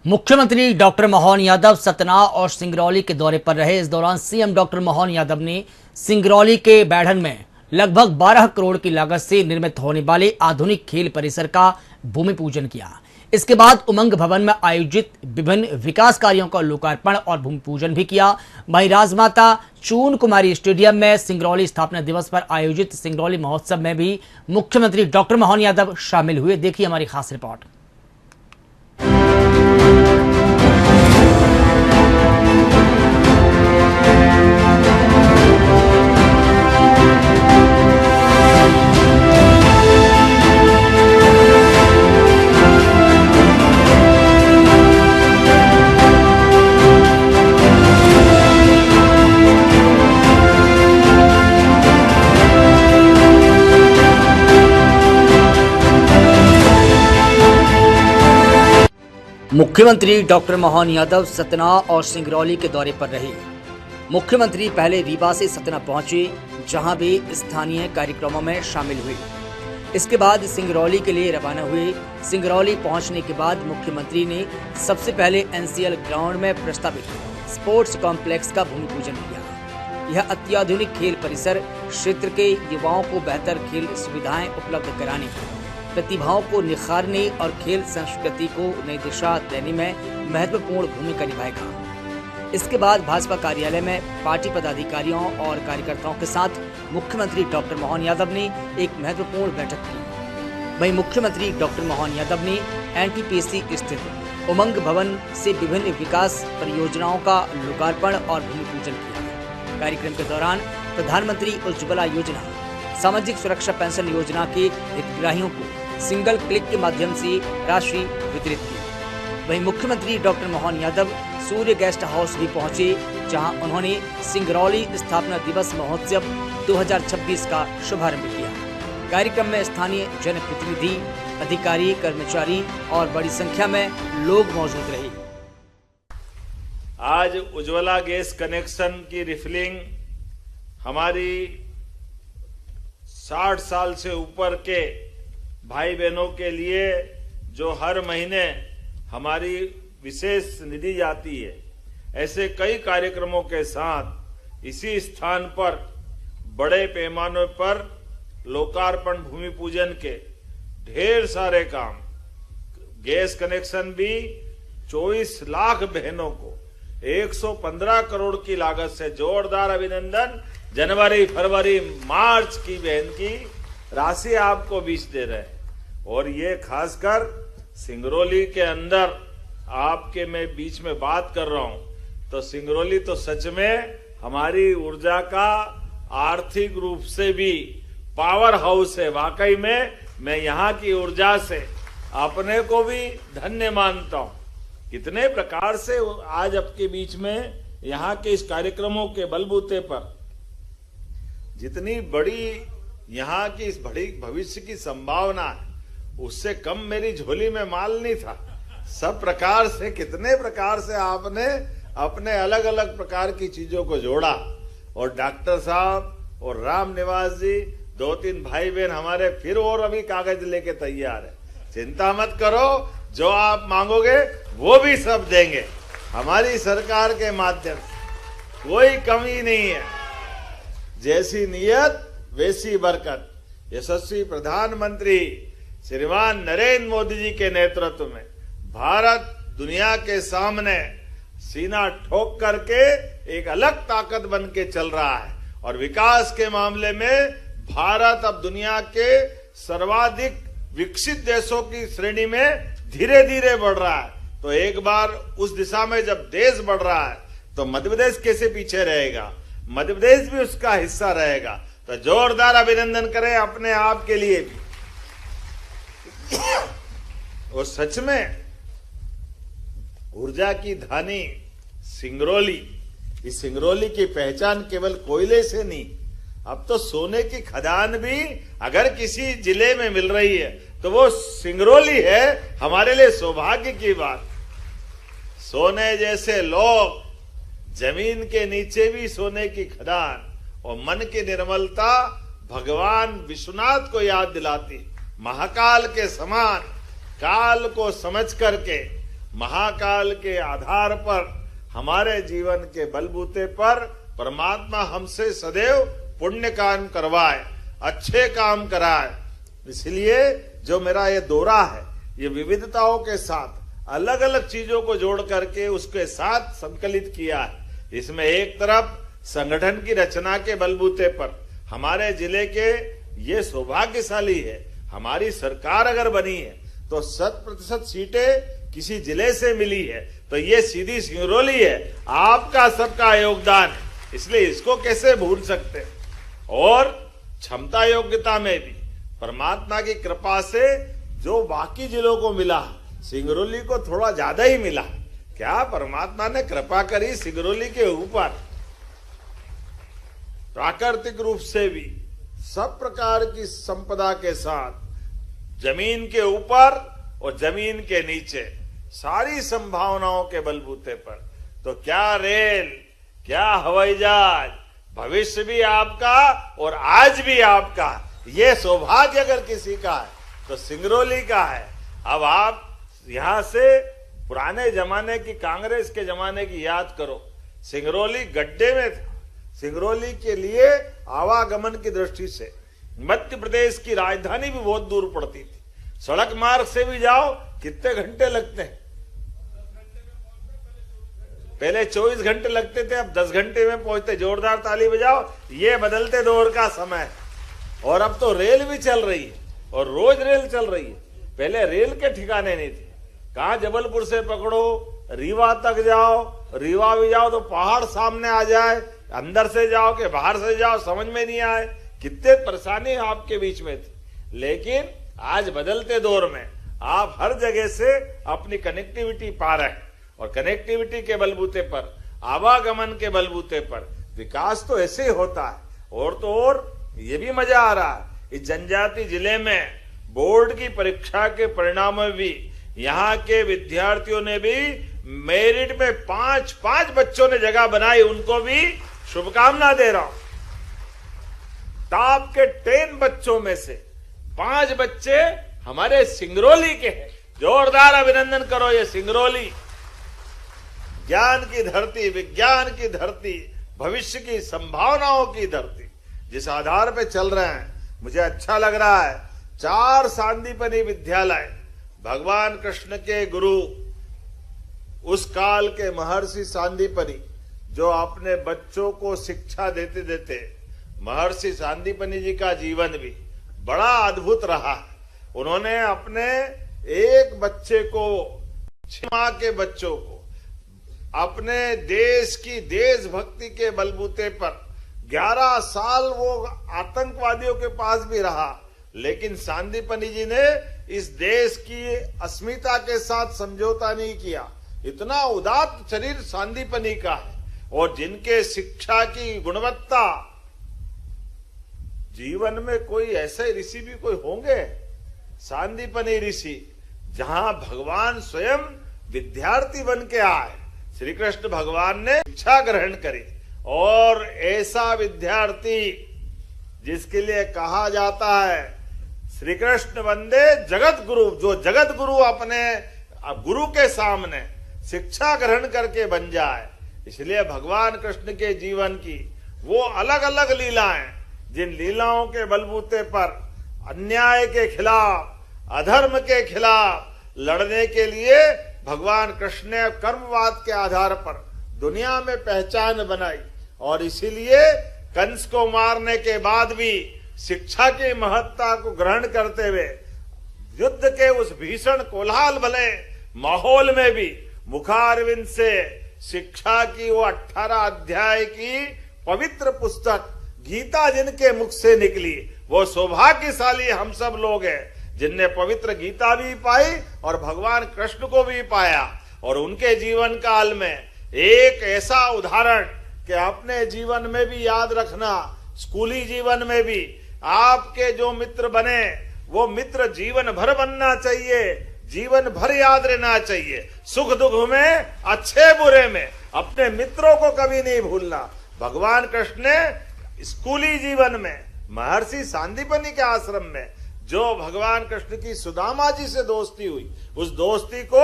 मुख्यमंत्री डॉक्टर मोहन यादव सतना और सिंगरौली के दौरे पर रहे। इस दौरान सीएम डॉक्टर मोहन यादव ने सिंगरौली के बैढ़न में लगभग 12 करोड़ की लागत से निर्मित होने वाले आधुनिक खेल परिसर का भूमि पूजन किया। इसके बाद उमंग भवन में आयोजित विभिन्न विकास कार्यों का लोकार्पण और भूमि पूजन भी किया। वहीं राजमाता चून कुमारी स्टेडियम में सिंगरौली स्थापना दिवस पर आयोजित सिंगरौली महोत्सव में भी मुख्यमंत्री डॉक्टर मोहन यादव शामिल हुए। देखिए हमारी खास रिपोर्ट। मुख्यमंत्री डॉक्टर मोहन यादव सतना और सिंगरौली के दौरे पर रहे। मुख्यमंत्री पहले रीवा से सतना पहुंचे, जहां भी स्थानीय कार्यक्रमों में शामिल हुए। इसके बाद सिंगरौली के लिए रवाना हुए। सिंगरौली पहुंचने के बाद मुख्यमंत्री ने सबसे पहले एनसीएल ग्राउंड में प्रस्तावित स्पोर्ट्स कॉम्प्लेक्स का भूमि पूजन किया। यह अत्याधुनिक खेल परिसर क्षेत्र के युवाओं को बेहतर खेल सुविधाएं उपलब्ध कराने, प्रतिभाओं को निखारने और खेल संस्कृति को नई दिशा देने में महत्वपूर्ण भूमिका निभाएगा। इसके बाद भाजपा कार्यालय में पार्टी पदाधिकारियों और कार्यकर्ताओं के साथ मुख्यमंत्री डॉक्टर मोहन यादव ने एक महत्वपूर्ण बैठक की। वहीं मुख्यमंत्री डॉक्टर मोहन यादव ने एनटीपीसी स्थित उमंग भवन से विभिन्न विकास परियोजनाओं का लोकार्पण और भूमि पूजन किया। कार्यक्रम के दौरान प्रधानमंत्री उज्ज्वला योजना, सामाजिक सुरक्षा पेंशन योजना के हितग्राहियों को सिंगल क्लिक के माध्यम से राशि वितरित की। वहीं मुख्यमंत्री डॉक्टर मोहन यादव सूर्य गेस्ट हाउस भी पहुंचे, जहां उन्होंने सिंगरौली स्थापना दिवस महोत्सव 2026 का शुभारंभ किया। कार्यक्रम में स्थानीय जनप्रतिनिधि, अधिकारी, कर्मचारी और बड़ी संख्या में लोग मौजूद रहे। आज उज्ज्वला गैस कनेक्शन की रिफिलिंग हमारी 60 साल से ऊपर के भाई बहनों के लिए जो हर महीने हमारी विशेष निधि जाती है, ऐसे कई कार्यक्रमों के साथ इसी स्थान पर बड़े पैमाने पर लोकार्पण, भूमि पूजन के ढेर सारे काम, गैस कनेक्शन भी 24 लाख बहनों को 115 करोड़ की लागत से जोरदार अभिनंदन। जनवरी, फरवरी, मार्च की बहन की राशि आपको बीच दे रहे हैं। और ये खासकर सिंगरौली के अंदर आपके मैं बीच में बात कर रहा हूं, तो सिंगरौली तो सच में हमारी ऊर्जा का आर्थिक रूप से भी पावर हाउस है। वाकई में मैं यहां की ऊर्जा से अपने को भी धन्य मानता हूं। कितने प्रकार से आज आपके बीच में यहां के इस कार्यक्रमों के बलबूते पर जितनी बड़ी यहां की इस बड़ी भविष्य की संभावना है, उससे कम मेरी झोली में माल नहीं था। सब प्रकार से, कितने प्रकार से आपने अपने अलग अलग प्रकार की चीजों को जोड़ा। और डॉक्टर साहब और राम निवास जी, 2-3 भाई बहन हमारे फिर और अभी कागज लेके तैयार है। चिंता मत करो, जो आप मांगोगे वो भी सब देंगे। हमारी सरकार के माध्यम से कोई कमी नहीं है। जैसी नीयत वैसी बरकत। यशस्वी प्रधानमंत्री श्रीमान नरेंद्र मोदी जी के नेतृत्व में भारत दुनिया के सामने सीना ठोक करके एक अलग ताकत बन के चल रहा है। और विकास के मामले में भारत अब दुनिया के सर्वाधिक विकसित देशों की श्रेणी में धीरे धीरे बढ़ रहा है। तो एक बार उस दिशा में जब देश बढ़ रहा है, तो मध्य प्रदेश कैसे पीछे रहेगा? मध्य प्रदेश भी उसका हिस्सा रहेगा। तो जोरदार अभिनंदन करें अपने आप के लिए भी। और सच में ऊर्जा की धानी सिंगरौली, इस सिंगरौली की पहचान केवल कोयले से नहीं, अब तो सोने की खदान भी अगर किसी जिले में मिल रही है तो वो सिंगरौली है। हमारे लिए सौभाग्य की बात। सोने जैसे लोग, जमीन के नीचे भी सोने की खदान, और मन की निर्मलता भगवान विश्वनाथ को याद दिलाती। महाकाल के समान काल को समझ करके महाकाल के आधार पर, हमारे जीवन के बलबूते पर परमात्मा हमसे सदैव पुण्य काम करवाए, अच्छे काम कराए। इसलिए जो मेरा ये दौरा है, ये विविधताओं के साथ अलग अलग चीजों को जोड़ करके उसके साथ संकलित किया है। इसमें एक तरफ संगठन की रचना के बलबूते पर हमारे जिले के ये सौभाग्यशाली है, हमारी सरकार अगर बनी है तो 100% सीटें किसी जिले से मिली है, तो ये सीधी सिंगरौली है, आपका सबका योगदान है, इसलिए इसको कैसे भूल सकते। और क्षमता योग्यता में भी परमात्मा की कृपा से जो बाकी जिलों को मिला, सिंगरौली को थोड़ा ज्यादा ही मिला। क्या परमात्मा ने कृपा करी सिंगरौली के ऊपर। प्राकृतिक रूप से भी सब प्रकार की संपदा के साथ, जमीन के ऊपर और जमीन के नीचे सारी संभावनाओं के बलबूते पर, तो क्या रेल, क्या हवाई जहाज, भविष्य भी आपका और आज भी आपका। ये सौभाग्य अगर किसी का है तो सिंगरौली का है। अब आप यहां से पुराने जमाने की, कांग्रेस के जमाने की याद करो, सिंगरौली गड्ढे में था। सिंगरौली के लिए आवागमन की दृष्टि से मध्य प्रदेश की राजधानी भी बहुत दूर पड़ती थी। सड़क मार्ग से भी जाओ कितने घंटे लगते हैं, पहले 24 घंटे लगते थे, अब 10 घंटे में पहुंचते। जोरदार ताली बजाओ, ये बदलते दौर का समय। और अब तो रेल भी चल रही है और रोज रेल चल रही है, पहले रेल के ठिकाने नहीं थे। कहां जबलपुर से पकड़ो, रीवा तक जाओ, रीवा भी जाओ तो पहाड़ सामने आ जाए, अंदर से जाओ कि बाहर से जाओ समझ में नहीं आए, कितने परेशानी आपके बीच में थी। लेकिन आज बदलते दौर में आप हर जगह से अपनी कनेक्टिविटी पा रहे हैं, और कनेक्टिविटी के बलबूते पर, आवागमन के बलबूते पर विकास तो ऐसे ही होता है। और तो और ये भी मजा आ रहा है, इस जनजाति जिले में बोर्ड की परीक्षा के परिणाम में भी यहाँ के विद्यार्थियों ने भी मेरिट में 5 बच्चों ने जगह बनाई, उनको भी शुभकामना दे रहा हूं। टॉप के 10 बच्चों में से 5 बच्चे हमारे सिंगरौली के हैं। जोरदार अभिनंदन करो ये सिंगरौली। ज्ञान की धरती, विज्ञान की धरती, भविष्य की संभावनाओं की धरती, जिस आधार पे चल रहे हैं मुझे अच्छा लग रहा है। 4 सांदीपनी विद्यालय, भगवान कृष्ण के गुरु, उस काल के महर्षि सांदीपनी, जो अपने बच्चों को शिक्षा देते देते, महर्षि सांदीपनी जी का जीवन भी बड़ा अद्भुत रहा। उन्होंने अपने एक बच्चे को, 6 माह के बच्चों को, अपने देश की देशभक्ति के बलबूते पर 11 साल वो आतंकवादियों के पास भी रहा, लेकिन सांदीपनी जी ने इस देश की अस्मिता के साथ समझौता नहीं किया। इतना उदात्त शरीर सांदीपनी का है, और जिनके शिक्षा की गुणवत्ता, जीवन में कोई ऐसे ऋषि भी कोई होंगे, सांदीपनी ऋषि, जहां भगवान स्वयं विद्यार्थी बन के आए, श्री कृष्ण भगवान ने शिक्षा ग्रहण करी। और ऐसा विद्यार्थी जिसके लिए कहा जाता है श्री कृष्ण वंदे जगत गुरु, जो जगत गुरु अपने गुरु के सामने शिक्षा ग्रहण करके बन जाए। इसलिए भगवान कृष्ण के जीवन की वो अलग अलग लीलाएं, जिन लीलाओं के बलबूते पर अन्याय के खिलाफ, अधर्म के खिलाफ लड़ने के लिए भगवान कृष्ण ने कर्मवाद के आधार पर दुनिया में पहचान बनाई। और इसीलिए कंस को मारने के बाद भी शिक्षा की महत्ता को ग्रहण करते हुए युद्ध के उस भीषण कोलाहल भले माहौल में भी मुखारविंद से शिक्षा की वो 18 अध्याय की पवित्र पुस्तक गीता जिनके मुख से निकली, वो सौभाग्यशाली हम सब लोग हैं जिनने पवित्र गीता भी पाई और भगवान कृष्ण को भी पाया। और उनके जीवन काल में एक ऐसा उदाहरण कि अपने जीवन में भी याद रखना, स्कूली जीवन में भी आपके जो मित्र बने वो मित्र जीवन भर बनना चाहिए, जीवन भर याद रहना चाहिए। सुख दुख में, अच्छे बुरे में अपने मित्रों को कभी नहीं भूलना। भगवान कृष्ण ने स्कूली जीवन में महर्षि सांदीपनी के आश्रम में जो भगवान कृष्ण की सुदामा जी से दोस्ती हुई, उस दोस्ती को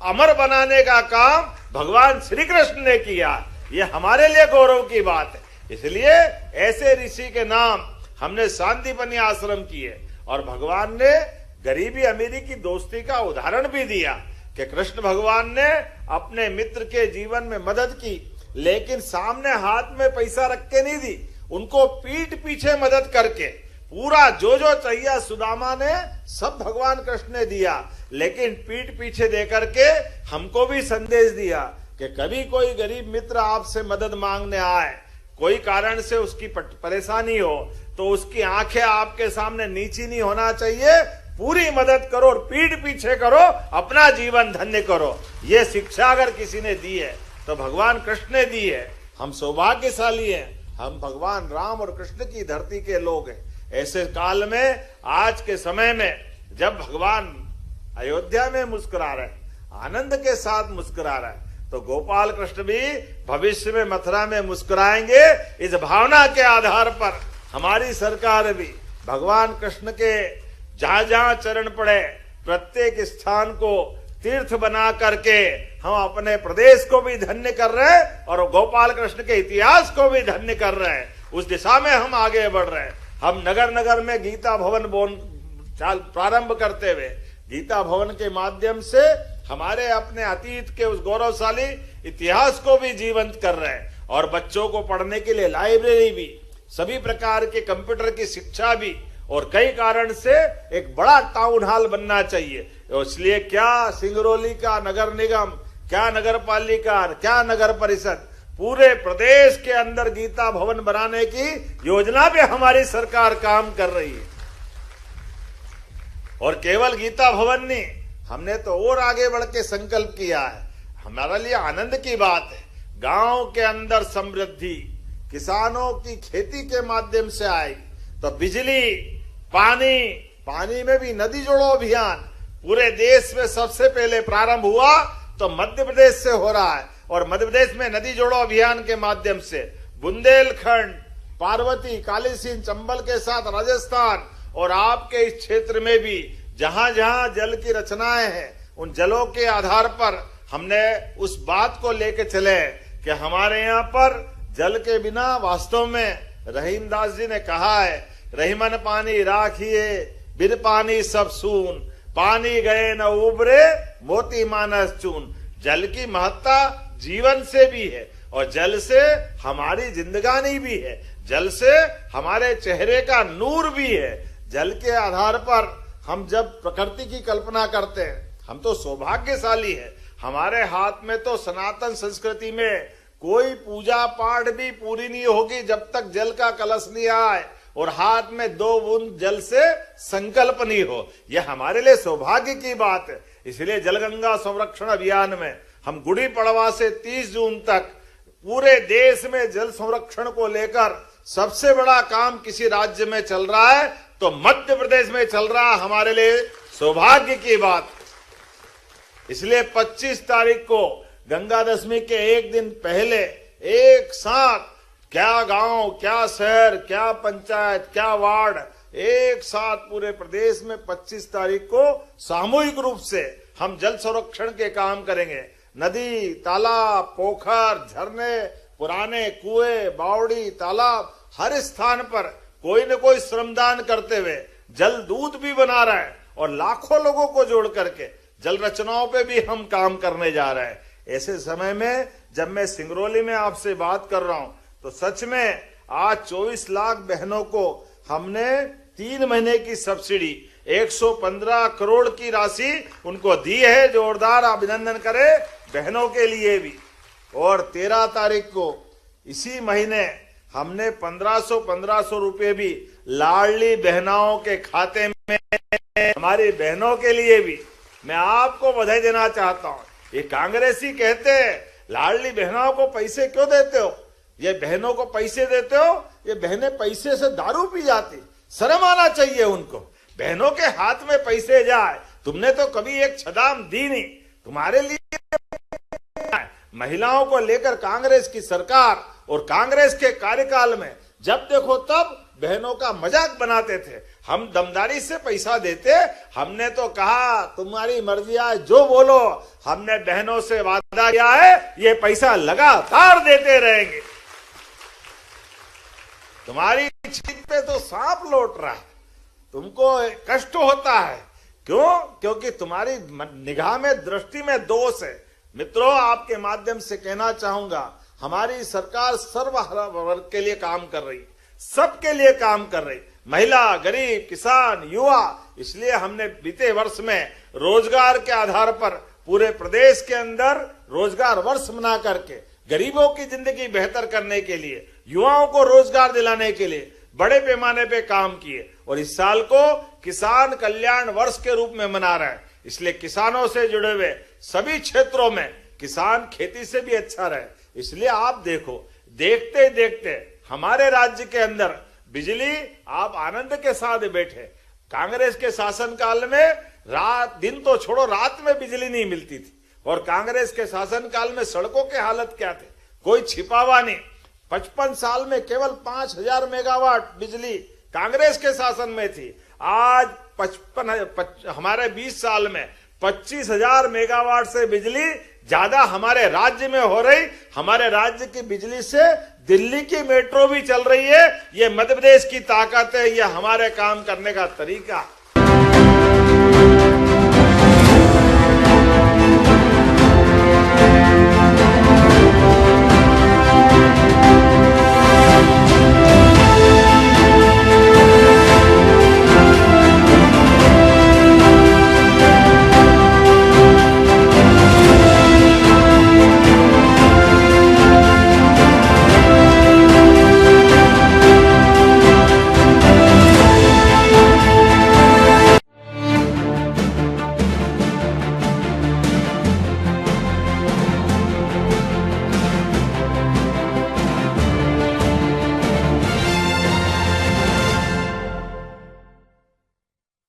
अमर बनाने का काम भगवान श्री कृष्ण ने किया। ये हमारे लिए गौरव की बात है। इसलिए ऐसे ऋषि के नाम हमने सांदीपनी आश्रम किए और भगवान ने गरीबी अमीरी की दोस्ती का उदाहरण भी दिया कि कृष्ण भगवान ने अपने मित्र के जीवन में मदद की, लेकिन सामने हाथ में पैसा रख के नहीं दी, उनको पीठ पीछे मदद करके पूरा जो चाहिए सुदामा ने सब भगवान कृष्ण ने दिया, लेकिन पीठ पीछे दे करके हमको भी संदेश दिया कि कभी कोई गरीब मित्र आपसे मदद मांगने आए, कोई कारण से उसकी परेशानी हो, तो उसकी आंखें आपके सामने नीची नहीं होना चाहिए, पूरी मदद करो और पीठ पीछे करो, अपना जीवन धन्य करो। ये शिक्षा अगर किसी ने दी है तो भगवान कृष्ण ने दी है। हम सौभाग्यशाली हैं, हम भगवान राम और कृष्ण की धरती के लोग हैं। ऐसे काल में, आज के समय में, जब भगवान अयोध्या में मुस्कुरा रहे, आनंद के साथ मुस्कुरा रहे, तो गोपाल कृष्ण भी भविष्य में मथुरा में मुस्कुराएंगे। इस भावना के आधार पर हमारी सरकार भी भगवान कृष्ण के जहां जहां चरण पड़े प्रत्येक स्थान को तीर्थ बना करके हम अपने प्रदेश को भी धन्य कर रहे हैं और गोपाल कृष्ण के इतिहास को भी धन्य कर रहे हैं। उस दिशा में हम आगे बढ़ रहे हैं। हम नगर नगर में गीता भवन प्रारंभ करते हुए गीता भवन के माध्यम से हमारे अपने अतीत के उस गौरवशाली इतिहास को भी जीवंत कर रहे हैं और बच्चों को पढ़ने के लिए लाइब्रेरी भी, सभी प्रकार के कंप्यूटर की शिक्षा भी, और कई कारण से एक बड़ा टाउन हॉल बनना चाहिए। इसलिए क्या सिंगरौली का नगर निगम, क्या नगर पालिका, क्या नगर परिषद, पूरे प्रदेश के अंदर गीता भवन बनाने की योजना पे हमारी सरकार काम कर रही है। और केवल गीता भवन नहीं, हमने तो और आगे बढ़ के संकल्प किया है। हमारे लिए आनंद की बात है, गांव के अंदर समृद्धि किसानों की खेती के माध्यम से आई, तो बिजली, पानी में भी नदी जोड़ो अभियान पूरे देश में सबसे पहले प्रारंभ हुआ तो मध्य प्रदेश से हो रहा है। और मध्य प्रदेश में नदी जोड़ो अभियान के माध्यम से बुंदेलखंड, पार्वती, कालीसिंध, चंबल के साथ राजस्थान और आपके इस क्षेत्र में भी जहां जहां जल की रचनाएं हैं, उन जलों के आधार पर हमने उस बात को लेके चले कि हमारे यहाँ पर जल के बिना वास्तव में रहीमदास जी ने कहा है, रहीमन पानी राखिए बिन पानी सब सून, पानी गए न उबरे मोती मानस चून। जल की महत्ता जीवन से भी है और जल से हमारी जिंदगानी भी है, जल से हमारे चेहरे का नूर भी है। जल के आधार पर हम जब प्रकृति की कल्पना करते हैं, हम तो सौभाग्यशाली है। हमारे हाथ में तो सनातन संस्कृति में कोई पूजा पाठ भी पूरी नहीं होगी जब तक जल का कलश नहीं आए और हाथ में 2 बूंद जल से संकल्प नहीं हो। यह हमारे लिए सौभाग्य की बात है। इसलिए जलगंगा संरक्षण अभियान में हम गुड़ी पड़वा से 30 जून तक पूरे देश में जल संरक्षण को लेकर सबसे बड़ा काम किसी राज्य में चल रहा है तो मध्य प्रदेश में चल रहा है। हमारे लिए सौभाग्य की बात। इसलिए 25 तारीख को गंगा दशमी के एक दिन पहले एक साथ क्या गांव, क्या शहर, क्या पंचायत, क्या वार्ड, एक साथ पूरे प्रदेश में 25 तारीख को सामूहिक रूप से हम जल संरक्षण के काम करेंगे। नदी, तालाब, पोखर, झरने, पुराने कुएं, बावड़ी, तालाब, हर स्थान पर कोई न कोई श्रमदान करते हुए जल दूत भी बना रहा है और लाखों लोगों को जोड़ करके जल रचनाओं पे भी हम काम करने जा रहे हैं। ऐसे समय में जब मैं सिंगरौली में आपसे बात कर रहा हूं तो सच में आज 24 लाख बहनों को हमने 3 महीने की सब्सिडी 115 करोड़ की राशि उनको दी है। जोरदार अभिनंदन करें बहनों के लिए भी। और 13 तारीख को इसी महीने हमने 1500 रुपए भी लाडली बहनाओं के खाते में, हमारी बहनों के लिए भी मैं आपको बधाई देना चाहता हूं। ये कांग्रेसी कहते हैं लाडली बहनों को पैसे क्यों देते हो, ये बहनों को पैसे देते हो, ये बहनें पैसे से दारू पी जाती। शर्म आना चाहिए उनको। बहनों के हाथ में पैसे जाए, तुमने तो कभी एक छदाम दी नहीं। तुम्हारे लिए महिलाओं को लेकर कांग्रेस की सरकार और कांग्रेस के कार्यकाल में जब देखो तब बहनों का मजाक बनाते थे। हम दमदारी से पैसा देते, हमने तो कहा तुम्हारी मर्जी है जो बोलो, हमने बहनों से वादा किया है ये पैसा लगातार देते रहेंगे। तुम्हारी छींक पे तो सांप लौट रहा है, तुमको कष्ट होता है, क्यों? क्योंकि तुम्हारी निगाह में, दृष्टि में दोष है। मित्रों, आपके माध्यम से कहना चाहूंगा, हमारी सरकार सर्व वर्ग के लिए काम कर रही, सबके लिए काम कर रही, महिला, गरीब, किसान, युवा। इसलिए हमने बीते वर्ष में रोजगार के आधार पर पूरे प्रदेश के अंदर रोजगार वर्ष मना करके गरीबों की जिंदगी बेहतर करने के लिए, युवाओं को रोजगार दिलाने के लिए बड़े पैमाने पे काम किए और इस साल को किसान कल्याण वर्ष के रूप में मना रहा है। इसलिए किसानों से जुड़े हुए सभी क्षेत्रों में किसान खेती से भी अच्छा रहे। इसलिए आप देखो, देखते देखते हमारे राज्य के अंदर बिजली आप आनंद के साथ बैठे। कांग्रेस के शासनकाल में रात दिन तो छोड़ो, रात में बिजली नहीं मिलती थी और कांग्रेस के शासनकाल में सड़कों के हालत क्या थे, कोई छिपावा नहीं। 55 साल में केवल 5000 मेगावाट बिजली कांग्रेस के शासन में थी। आज हमारे 20 साल में 25,000 मेगावाट से बिजली ज्यादा हमारे राज्य में हो रही। हमारे राज्य की बिजली से दिल्ली की मेट्रो भी चल रही है। ये मध्य प्रदेश की ताकत है, ये हमारे काम करने का तरीका।